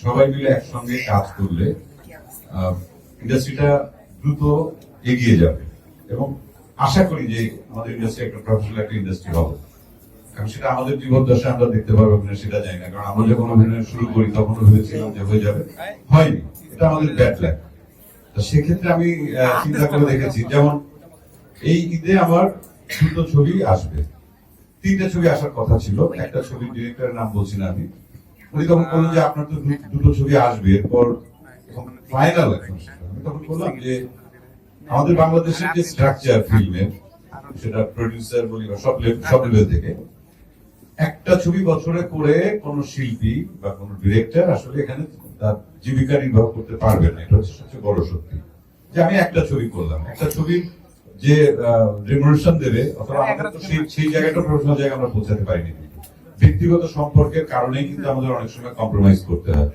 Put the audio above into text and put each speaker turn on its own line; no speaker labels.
সবাই মিলে একসঙ্গে কাজ করলে ইন্ডাস্ট্রিটা দ্রুত এগিয়ে যাবে এবং আশা করি যে আমাদের ইন্ডাস্ট্রি একটা প্রফেশনাল একটা ইন্ডাস্ট্রি হবে। কারণ সেটা আমাদের জীবদ্দশায় আমরা দেখতে পারবো কিনা সেটা জানি না, কারণ আমরা যখন অভিনয় শুরু করি তখন ভেবেছিলাম যে হয়ে যাবে, হয়নি। এটা আমাদের ব্যাড লাক। তো সেক্ষেত্রে আমি চিন্তা করে দেখেছি, যেমন এই ঈদে আমার দুটো ছবি আসবে, তিনটা ছবি আসার কথা ছিল। একটা ছবির ডিরেক্টরের নাম বলছি না আমি, উনি তখন বললেন যে আপনার তো দুটো ছবি আসবে, এরপর ফাইনাল। আমি তখন বললাম যে আমাদের বাংলাদেশের যে স্ট্রাকচার ফিল্মের, সেটা প্রডিউসার বলি বা সব লেভেল থেকে, একটা ছবি বছরে করে কোন শিল্পী বা কোন ডিরেক্টর আসলে এখানে তার জীবিকা নির্বাহ করতে পারবে না। এটা হচ্ছে সবচেয়ে বড় সত্যি, যে আমি একটা ছবি করলাম, একটা ছবির যে রেমুনারেশন দেবে, অথবা আমাদের তো সেই জায়গাটা প্রফেশনাল জায়গা আমরা পৌঁছাতে পারিনি। ব্যক্তিগত সম্পর্কের কারণেই কিন্তু আমাদের অনেক সময় কম্প্রোমাইজ করতে হয়।